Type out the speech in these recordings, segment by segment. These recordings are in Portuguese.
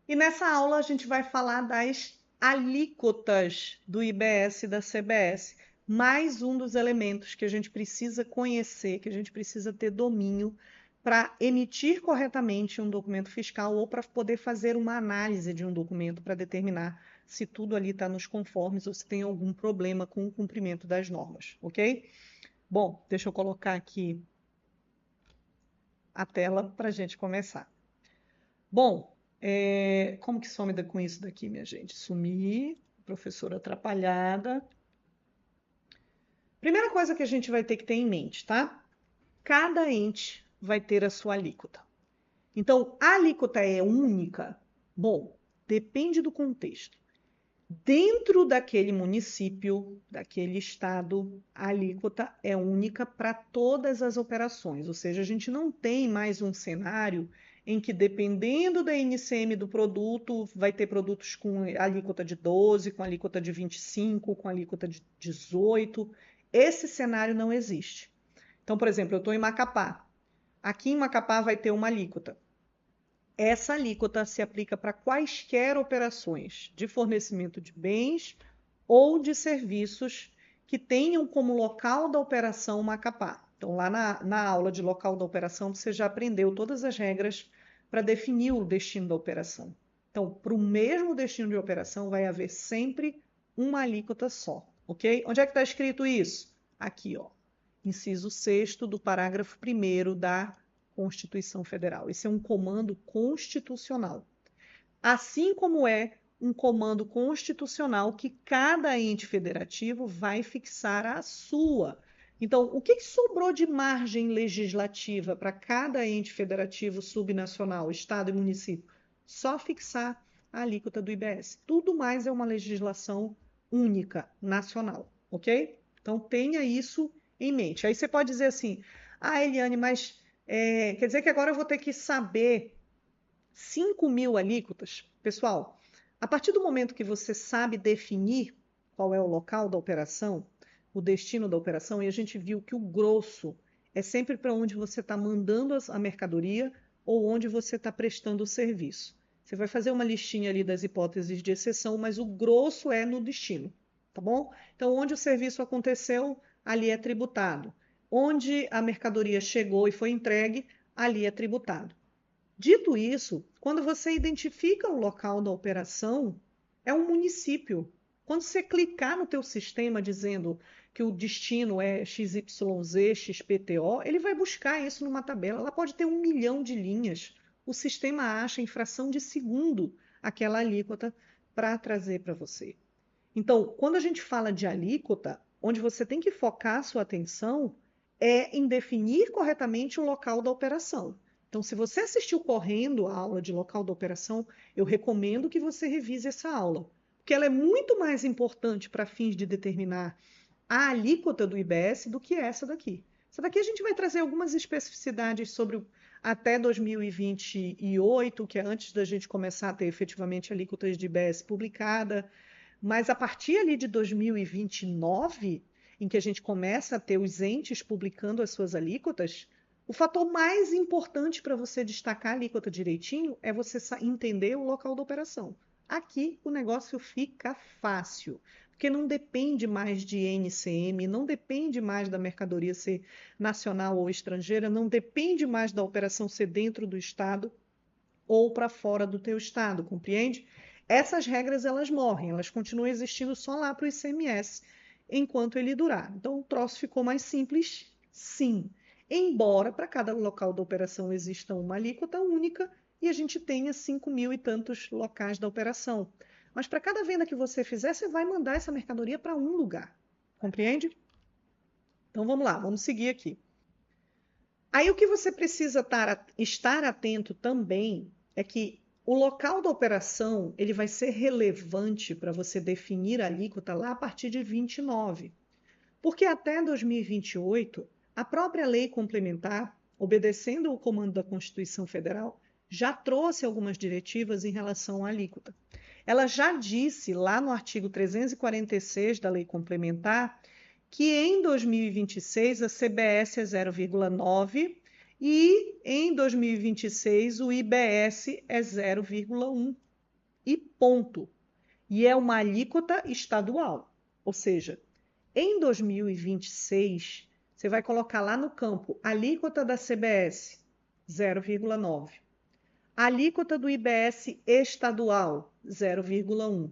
E nessa aula a gente vai falar das alíquotas do IBS e da CBS, mais um dos elementos que a gente precisa conhecer, que a gente precisa ter domínio para emitir corretamente um documento fiscal ou para poder fazer uma análise de um documento para determinar se tudo ali está nos conformes ou se tem algum problema com o cumprimento das normas, ok? Bom, deixa eu colocar aqui a tela para a gente começar. Bom, como que some com isso daqui, minha gente? Sumir, professora atrapalhada. Primeira coisa que a gente vai ter que ter em mente, tá? Cada ente vai ter a sua alíquota. Então, a alíquota é única? Bom, depende do contexto. Dentro daquele município, daquele estado, a alíquota é única para todas as operações, ou seja, a gente não tem mais um cenário em que, dependendo da NCM do produto, vai ter produtos com alíquota de 12, com alíquota de 25, com alíquota de 18. Esse cenário não existe. Então, por exemplo, eu estou em Macapá. Aqui em Macapá vai ter uma alíquota. Essa alíquota se aplica para quaisquer operações de fornecimento de bens ou de serviços que tenham como local da operação Macapá. Então, lá na aula de local da operação, você já aprendeu todas as regras para definir o destino da operação. Então, para o mesmo destino de operação, vai haver sempre uma alíquota só, ok? Onde é que está escrito isso? Aqui, ó. Inciso 6º do parágrafo 1º da Constituição Federal. Esse é um comando constitucional. Assim como é um comando constitucional que cada ente federativo vai fixar a sua. Então, o que sobrou de margem legislativa para cada ente federativo subnacional, estado e município? Só fixar a alíquota do IBS. Tudo mais é uma legislação única, nacional, ok? Então, tenha isso em mente. Aí você pode dizer assim, Eliane, mas quer dizer que agora eu vou ter que saber 5.000 alíquotas? Pessoal, a partir do momento que você sabe definir qual é o local da operação, o destino da operação, e a gente viu que o grosso é sempre para onde você está mandando a mercadoria ou onde você está prestando o serviço. Você vai fazer uma listinha ali das hipóteses de exceção, mas o grosso é no destino, tá bom? Então, onde o serviço aconteceu, ali é tributado. Onde a mercadoria chegou e foi entregue, ali é tributado. Dito isso, quando você identifica o local da operação, é um município. Quando você clicar no teu sistema dizendo que o destino é XYZ, XPTO, ele vai buscar isso numa tabela. Ela pode ter 1 milhão de linhas. O sistema acha em fração de segundo aquela alíquota para trazer para você. Então, quando a gente fala de alíquota, onde você tem que focar a sua atenção é em definir corretamente o local da operação. Então, se você assistiu correndo a aula de local da operação, eu recomendo que você revise essa aula, porque ela é muito mais importante para fins de determinar a alíquota do IBS do que essa daqui. Essa daqui a gente vai trazer algumas especificidades sobre até 2028, que é antes da gente começar a ter efetivamente alíquotas de IBS publicada. Mas a partir ali de 2029, em que a gente começa a ter os entes publicando as suas alíquotas, o fator mais importante para você destacar a alíquota direitinho é você entender o local da operação. Aqui o negócio fica fácil, porque não depende mais de NCM, não depende mais da mercadoria ser nacional ou estrangeira, não depende mais da operação ser dentro do estado ou para fora do teu estado, compreende? Essas regras elas morrem, elas continuam existindo só lá para o ICMS enquanto ele durar. Então o troço ficou mais simples, sim. Embora para cada local da operação exista uma alíquota única e a gente tenha 5.000 e tantos locais da operação. Mas para cada venda que você fizer, você vai mandar essa mercadoria para um lugar. Compreende? Então vamos lá, vamos seguir aqui. Aí o que você precisa estar atento também é que o local da operação ele vai ser relevante para você definir a alíquota lá a partir de 29, porque até 2028 a própria lei complementar, obedecendo o comando da Constituição Federal, já trouxe algumas diretivas em relação à alíquota. Ela já disse lá no artigo 346 da lei complementar que em 2026 a CBS é 0,9 e em 2026 o IBS é 0,1. e ponto. E é uma alíquota estadual. Ou seja, em 2026, você vai colocar lá no campo alíquota da CBS, 0,9. Alíquota do IBS estadual, 0,1.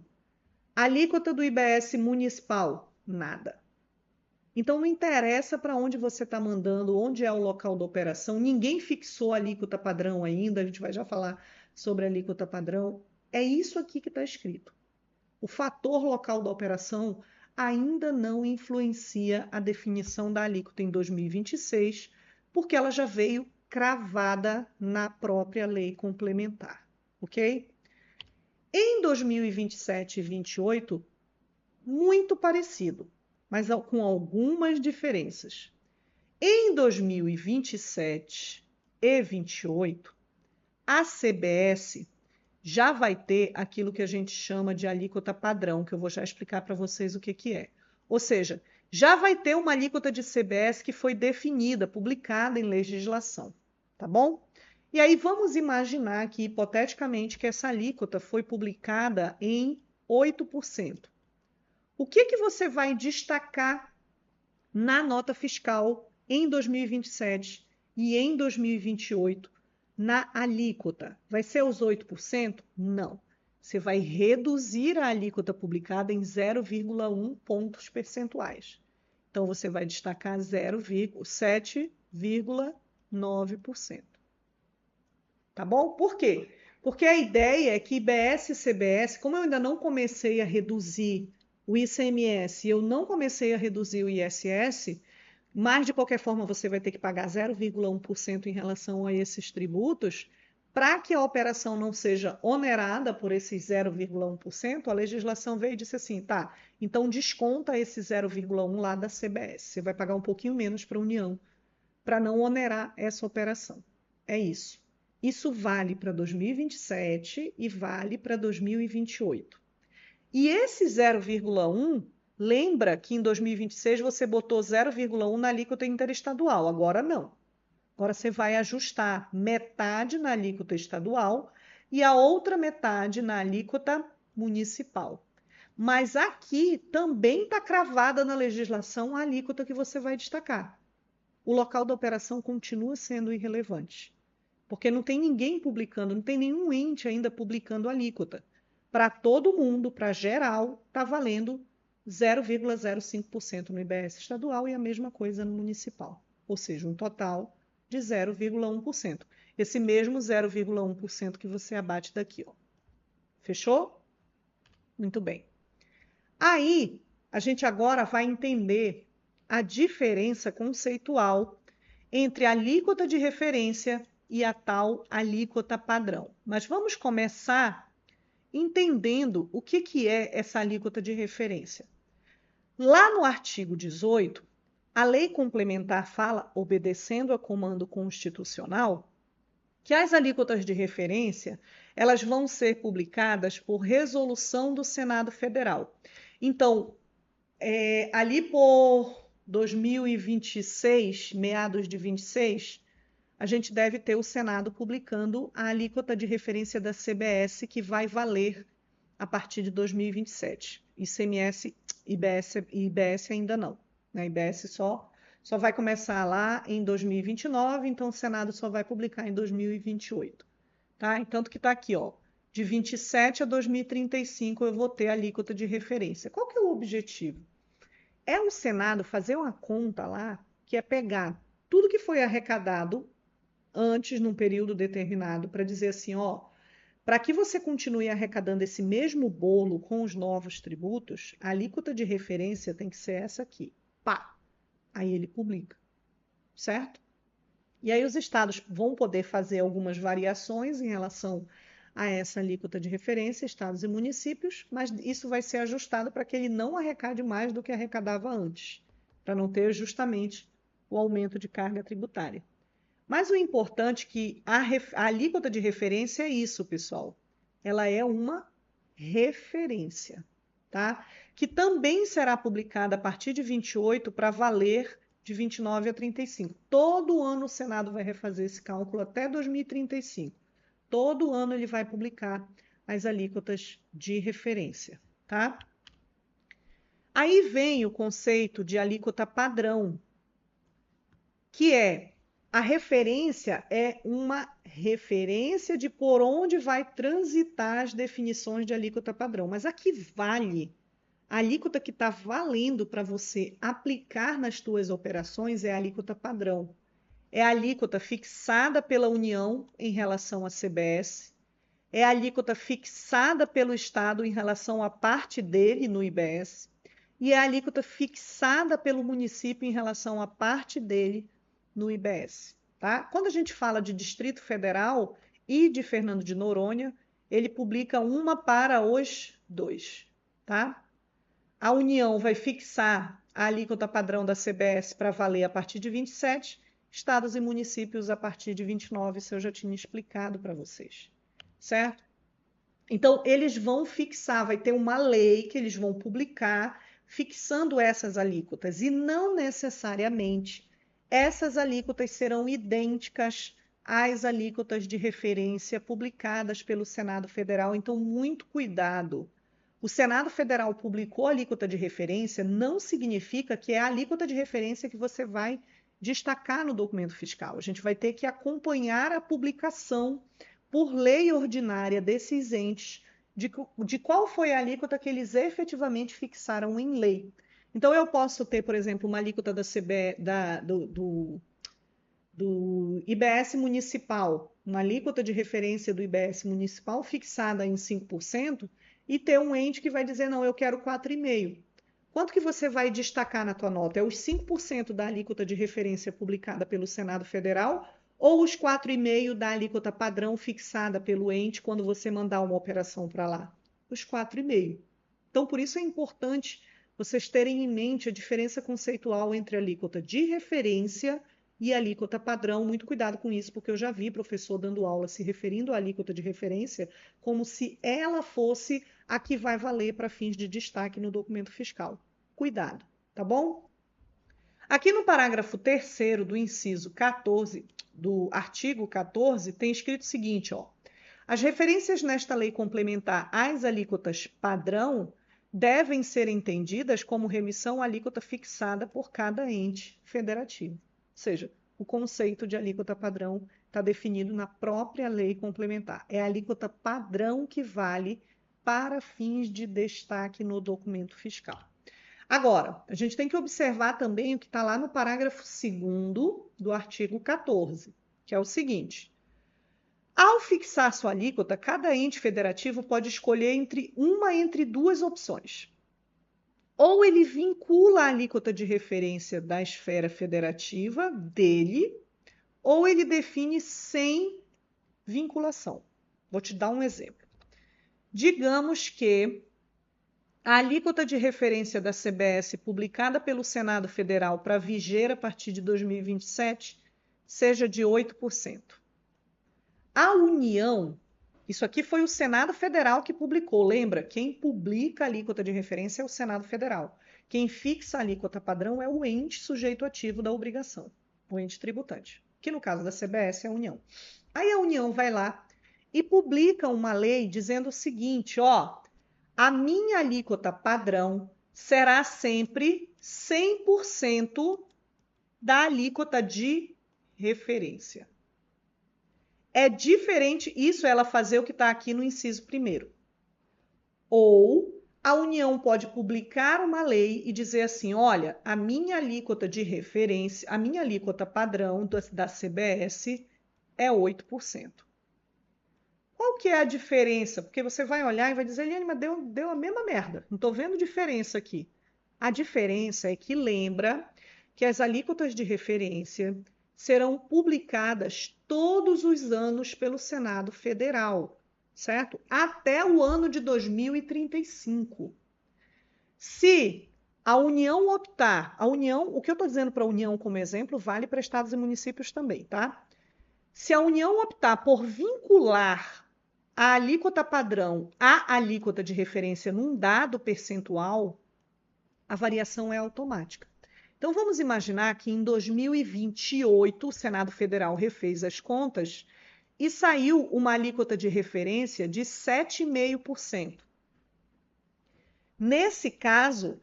Alíquota do IBS municipal, nada. Então não interessa para onde você está mandando, onde é o local da operação, ninguém fixou a alíquota padrão ainda, a gente vai já falar sobre a alíquota padrão. É isso aqui que está escrito. O fator local da operação ainda não influencia a definição da alíquota em 2026, porque ela já veio cravada na própria lei complementar, ok? Em 2027 e 2028, muito parecido, mas com algumas diferenças. Em 2027 e 2028, a CBS já vai ter aquilo que a gente chama de alíquota padrão, que eu vou já explicar para vocês o que que é. Ou seja, já vai ter uma alíquota de CBS que foi definida, publicada em legislação, tá bom? E aí vamos imaginar que, hipoteticamente, que essa alíquota foi publicada em 8%. O que que você vai destacar na nota fiscal em 2027 e em 2028 na alíquota? Vai ser os 8%? Não. Você vai reduzir a alíquota publicada em 0,1 pontos percentuais. Então, você vai destacar 7,9%. Tá bom? Por quê? Porque a ideia é que IBS e CBS, como eu ainda não comecei a reduzir o ICMS e eu não comecei a reduzir o ISS, mas de qualquer forma você vai ter que pagar 0,1% em relação a esses tributos, para que a operação não seja onerada por esses 0,1%, a legislação veio e disse assim, tá, então desconta esse 0,1 lá da CBS, você vai pagar um pouquinho menos para a União, para não onerar essa operação. É isso. Isso vale para 2027 e vale para 2028. E esse 0,1, lembra que em 2026 você botou 0,1 na alíquota interestadual, agora não. Agora você vai ajustar metade na alíquota estadual e a outra metade na alíquota municipal. Mas aqui também está cravada na legislação a alíquota que você vai destacar. O local da operação continua sendo irrelevante, porque não tem ninguém publicando, não tem nenhum ente ainda publicando alíquota. Para todo mundo, para geral, está valendo 0,05% no IBS estadual e a mesma coisa no municipal, ou seja, um total de 0,1%. Esse mesmo 0,1% que você abate daqui, ó. Fechou? Muito bem. Aí, a gente agora vai entender a diferença conceitual entre a alíquota de referência e a tal alíquota padrão. Mas vamos começar entendendo o que é essa alíquota de referência. Lá no artigo 18, a lei complementar fala, obedecendo a comando constitucional, que as alíquotas de referência elas vão ser publicadas por resolução do Senado Federal. Então, ali por 2026, meados de 26, a gente deve ter o Senado publicando a alíquota de referência da CBS, que vai valer a partir de 2027. ICMS, IBS ainda não. Né? IBS só vai começar lá em 2029, então o Senado só vai publicar em 2028. Tá? Tanto que está aqui, ó, de 27 a 2035 eu vou ter a alíquota de referência. Qual que é o objetivo? É o Senado fazer uma conta lá, que é pegar tudo que foi arrecadado antes, num período determinado, para dizer assim, ó, para que você continue arrecadando esse mesmo bolo com os novos tributos, a alíquota de referência tem que ser essa aqui. Pá! Aí ele publica, certo? E aí os estados vão poder fazer algumas variações em relação a essa alíquota de referência, estados e municípios, mas isso vai ser ajustado para que ele não arrecade mais do que arrecadava antes, para não ter justamente o aumento de carga tributária. Mas o importante é que a alíquota de referência é isso, pessoal. Ela é uma referência, tá? Que também será publicada a partir de 28 para valer de 29 a 35. Todo ano o Senado vai refazer esse cálculo até 2035. Todo ano ele vai publicar as alíquotas de referência, tá? Aí vem o conceito de alíquota padrão, que a referência é uma referência de por onde vai transitar as definições de alíquota padrão. Mas a que vale, a alíquota que está valendo para você aplicar nas suas operações é a alíquota padrão. É a alíquota fixada pela União em relação à CBS, é a alíquota fixada pelo Estado em relação à parte dele no IBS, e é a alíquota fixada pelo município em relação à parte dele no IBS. Tá? Quando a gente fala de Distrito Federal e de Fernando de Noronha, ele publica uma para os dois. Tá? A União vai fixar a alíquota padrão da CBS para valer a partir de 27, estados e municípios a partir de 29, isso eu já tinha explicado para vocês, certo? Então, eles vão fixar, vai ter uma lei que eles vão publicar fixando essas alíquotas, e não necessariamente essas alíquotas serão idênticas às alíquotas de referência publicadas pelo Senado Federal, então muito cuidado. O Senado Federal publicou a alíquota de referência, não significa que é a alíquota de referência que você vai destacar no documento fiscal. A gente vai ter que acompanhar a publicação por lei ordinária desses entes de qual foi a alíquota que eles efetivamente fixaram em lei. Então, eu posso ter, por exemplo, uma alíquota do IBS municipal, uma alíquota de referência do IBS municipal fixada em 5%, e ter um ente que vai dizer, não, eu quero 4,5%. Quanto que você vai destacar na tua nota? É os 5% da alíquota de referência publicada pelo Senado Federal ou os 4,5% da alíquota padrão fixada pelo ente quando você mandar uma operação para lá? Os 4,5%. Então, por isso é importante vocês terem em mente a diferença conceitual entre a alíquota de referência e a alíquota padrão. Muito cuidado com isso, porque eu já vi professor dando aula se referindo à alíquota de referência como se ela fosse a que vai valer para fins de destaque no documento fiscal. Cuidado, tá bom? Aqui no parágrafo 3º do inciso 14, do artigo 14, tem escrito o seguinte, ó. As referências nesta lei complementar às alíquotas padrão devem ser entendidas como remissão à alíquota fixada por cada ente federativo. Ou seja, o conceito de alíquota padrão está definido na própria lei complementar. É a alíquota padrão que vale para fins de destaque no documento fiscal. Agora, a gente tem que observar também o que está lá no parágrafo 2º do artigo 14, que é o seguinte. Ao fixar sua alíquota, cada ente federativo pode escolher entre duas opções. Ou ele vincula a alíquota de referência da esfera federativa dele, ou ele define sem vinculação. Vou te dar um exemplo. Digamos que a alíquota de referência da CBS publicada pelo Senado Federal para viger a partir de 2027 seja de 8%. A União, isso aqui foi o Senado Federal que publicou, lembra? Quem publica a alíquota de referência é o Senado Federal. Quem fixa a alíquota padrão é o ente sujeito ativo da obrigação, o ente tributante, que no caso da CBS é a União. Aí a União vai lá e publica uma lei dizendo o seguinte, ó, a minha alíquota padrão será sempre 100% da alíquota de referência. É diferente isso ela fazer o que está aqui no inciso 1º. Ou a União pode publicar uma lei e dizer assim, olha, a minha alíquota de referência, a minha alíquota padrão da CBS é 8%. Qual que é a diferença? Porque você vai olhar e vai dizer, Eliane, mas deu a mesma merda. Não estou vendo diferença aqui. A diferença é que lembra que as alíquotas de referência serão publicadas todos os anos pelo Senado Federal, certo? Até o ano de 2035. Se a União optar, o que eu estou dizendo para a União como exemplo, vale para estados e municípios também, tá? Se a União optar por vincular a alíquota padrão à alíquota de referência num dado percentual, a variação é automática. Então, vamos imaginar que em 2028 o Senado Federal refez as contas e saiu uma alíquota de referência de 7,5%. Nesse caso,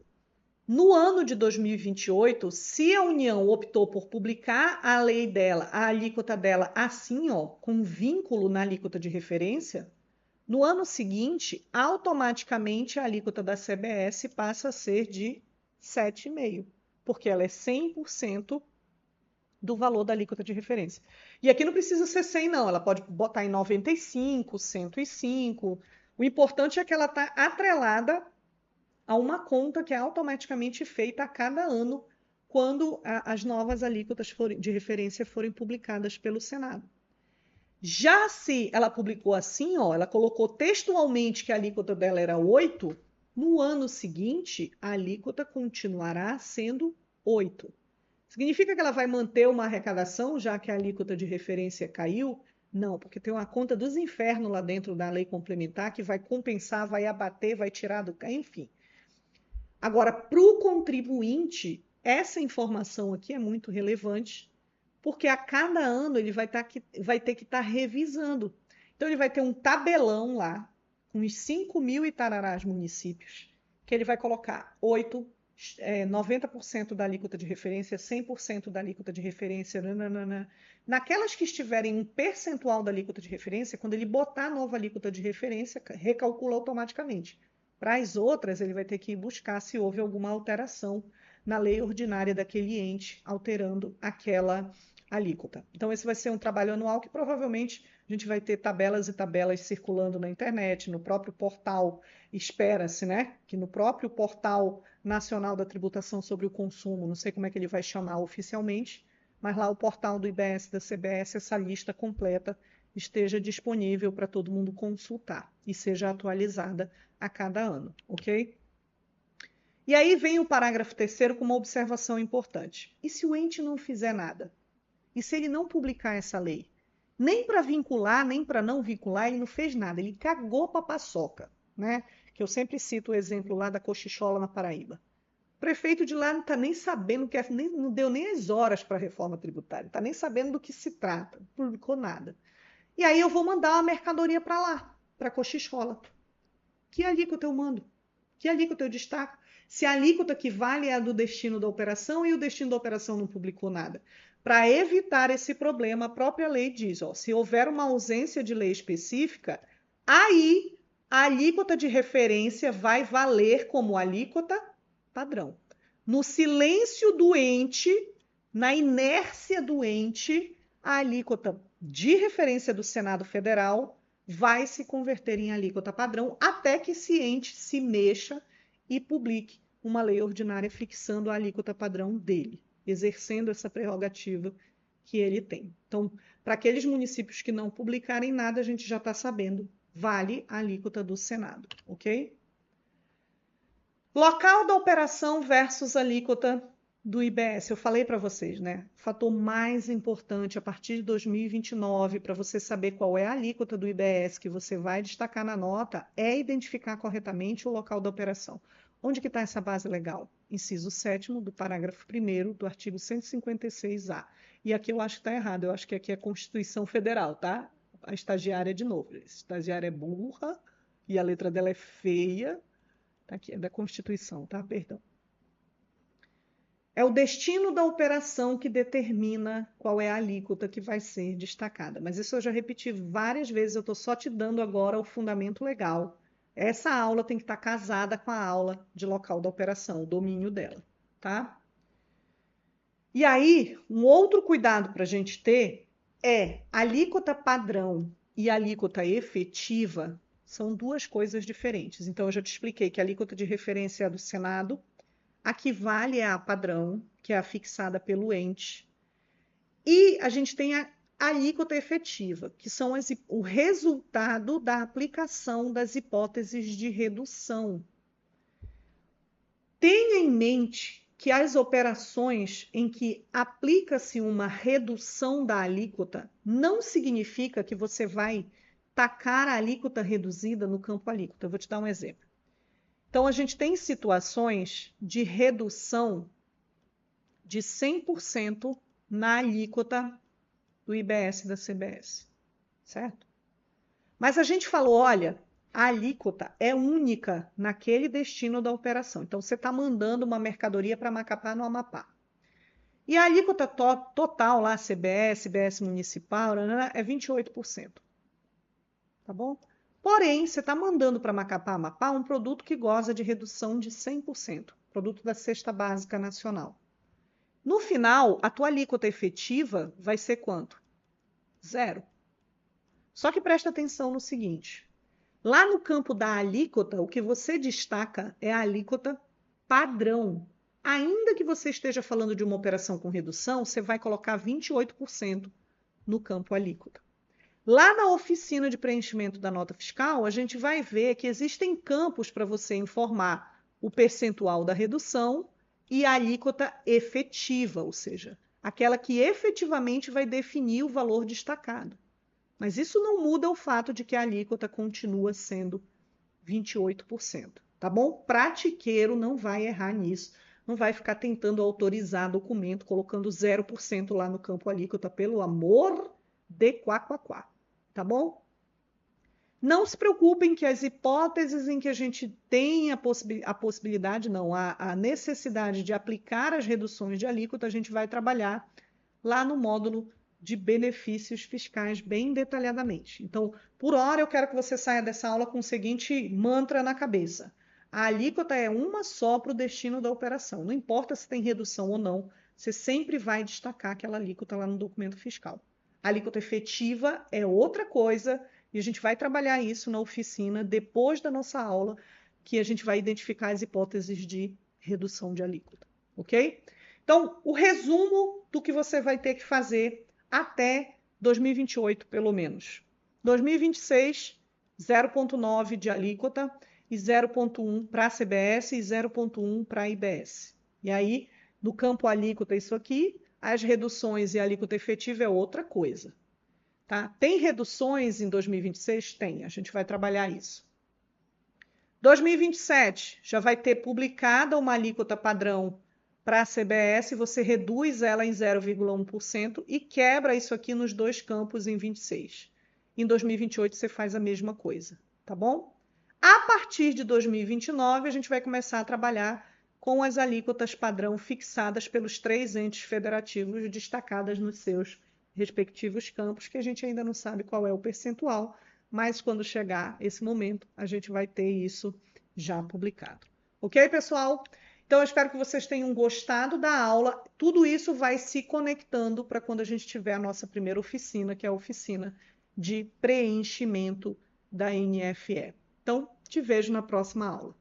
no ano de 2028, se a União optou por publicar a lei dela, a alíquota dela assim, ó, com vínculo na alíquota de referência, no ano seguinte, automaticamente a alíquota da CBS passa a ser de 7,5%, porque ela é 100% do valor da alíquota de referência. E aqui não precisa ser 100, não. Ela pode botar em 95, 105. O importante é que ela está atrelada a uma conta que é automaticamente feita a cada ano quando as novas alíquotas de referência forem publicadas pelo Senado. Já se ela publicou assim, ó, ela colocou textualmente que a alíquota dela era 8, no ano seguinte a alíquota continuará sendo 8. Significa que ela vai manter uma arrecadação, já que a alíquota de referência caiu? Não, porque tem uma conta dos infernos lá dentro da lei complementar que vai compensar, vai abater, vai tirar do... Enfim. Agora, para o contribuinte, essa informação aqui é muito relevante, porque a cada ano ele vai ter que estar revisando. Então, ele vai ter um tabelão lá, com os 5.000 e tararás municípios, que ele vai colocar 90% da alíquota de referência, 100% da alíquota de referência, nananana. Naquelas que estiverem um percentual da alíquota de referência, quando ele botar a nova alíquota de referência, recalcula automaticamente. Para as outras, ele vai ter que ir buscar se houve alguma alteração na lei ordinária daquele ente, alterando aquela alíquota. Então, esse vai ser um trabalho anual que provavelmente a gente vai ter tabelas e tabelas circulando na internet, no próprio portal, espera-se, né? Que no próprio portal Nacional da Tributação sobre o Consumo, não sei como é que ele vai chamar oficialmente, mas lá o portal do IBS da CBS, essa lista completa esteja disponível para todo mundo consultar e seja atualizada a cada ano, ok? E aí vem o parágrafo 3º com uma observação importante. E se o ente não fizer nada? E se ele não publicar essa lei? Nem para vincular, nem para não vincular, ele não fez nada, ele cagou para a paçoca, né? Que eu sempre cito o exemplo lá da Cochichola, na Paraíba. O prefeito de lá não está nem sabendo, não deu nem as horas para a reforma tributária, não está nem sabendo do que se trata, não publicou nada. E aí eu vou mandar uma mercadoria para lá, para Cochichola. Que alíquota eu mando? Que alíquota eu destaco? Se a alíquota que vale é a do destino da operação e o destino da operação não publicou nada. Para evitar esse problema, a própria lei diz, ó, se houver uma ausência de lei específica, aí a alíquota de referência vai valer como alíquota padrão. No silêncio do ente, na inércia do ente, a alíquota de referência do Senado Federal vai se converter em alíquota padrão até que esse ente se mexa e publique uma lei ordinária fixando a alíquota padrão dele, exercendo essa prerrogativa que ele tem. Então, para aqueles municípios que não publicarem nada, a gente já está sabendo, vale a alíquota do Senado, ok? Local da operação versus alíquota do IBS. Eu falei para vocês, né? O fator mais importante a partir de 2029 para você saber qual é a alíquota do IBS que você vai destacar na nota é identificar corretamente o local da operação. Onde que está essa base legal? Inciso 7º do parágrafo 1º do artigo 156A. E aqui eu acho que está errado, eu acho que aqui é Constituição Federal, tá? A estagiária, de novo, a estagiária é burra e a letra dela é feia. Tá aqui, é da Constituição, tá? Perdão. É o destino da operação que determina qual é a alíquota que vai ser destacada. Mas isso eu já repeti várias vezes, eu estou só te dando agora o fundamento legal. Essa aula tem que estar casada com a aula de local da operação, o domínio dela, tá? E aí, um outro cuidado para a gente ter é alíquota padrão e alíquota efetiva são duas coisas diferentes. Então, eu já te expliquei que a alíquota de referência é a do Senado, a que vale é a padrão, que é a fixada pelo ente, e a gente tem a alíquota efetiva, que são o resultado da aplicação das hipóteses de redução. Tenha em mente que as operações em que aplica-se uma redução da alíquota não significa que você vai tacar a alíquota reduzida no campo alíquota. Eu vou te dar um exemplo. Então, a gente tem situações de redução de 100% na alíquota do IBS da CBS. certo? Mas a gente falou, olha, a alíquota é única naquele destino da operação. Então, você está mandando uma mercadoria para Macapá, no Amapá. E a alíquota total lá, CBS, CBS municipal, é 28%. Tá bom? Porém, você está mandando para Macapá, Amapá, um produto que goza de redução de 100%, produto da cesta básica nacional. No final, a tua alíquota efetiva vai ser quanto? 0. Só que presta atenção no seguinte, lá no campo da alíquota, o que você destaca é a alíquota padrão. Ainda que você esteja falando de uma operação com redução, você vai colocar 28% no campo alíquota. Lá na oficina de preenchimento da nota fiscal, a gente vai ver que existem campos para você informar o percentual da redução e a alíquota efetiva, ou seja, aquela que efetivamente vai definir o valor destacado. Mas isso não muda o fato de que a alíquota continua sendo 28%, tá bom? Pratiqueiro não vai errar nisso, não vai ficar tentando autorizar documento, colocando 0% lá no campo alíquota, pelo amor de quá, tá bom? Não se preocupem que as hipóteses em que a gente tem a possibilidade, não, a necessidade de aplicar as reduções de alíquota, a gente vai trabalhar lá no módulo de benefícios fiscais bem detalhadamente. Então, por hora, eu quero que você saia dessa aula com o seguinte mantra na cabeça. A alíquota é uma só para o destino da operação. Não importa se tem redução ou não, você sempre vai destacar aquela alíquota lá no documento fiscal. A alíquota efetiva é outra coisa e a gente vai trabalhar isso na oficina depois da nossa aula, que a gente vai identificar as hipóteses de redução de alíquota, ok? Então, o resumo do que você vai ter que fazer até 2028, pelo menos. 2026, 0,9 de alíquota e 0,1 para a CBS e 0,1 para a IBS. E aí, no campo alíquota, isso aqui, as reduções e a alíquota efetiva é outra coisa. Tá? Tem reduções em 2026? Tem, a gente vai trabalhar isso. 2027, já vai ter publicada uma alíquota padrão para a CBS, você reduz ela em 0,1% e quebra isso aqui nos dois campos em 26. Em 2028 você faz a mesma coisa, tá bom? A partir de 2029 a gente vai começar a trabalhar com as alíquotas padrão fixadas pelos 3 entes federativos destacadas nos seus respectivos campos, que a gente ainda não sabe qual é o percentual, mas quando chegar esse momento a gente vai ter isso já publicado. Ok, pessoal? Então, eu espero que vocês tenham gostado da aula. Tudo isso vai se conectando para quando a gente tiver a nossa primeira oficina, que é a oficina de preenchimento da NFE. Então, te vejo na próxima aula.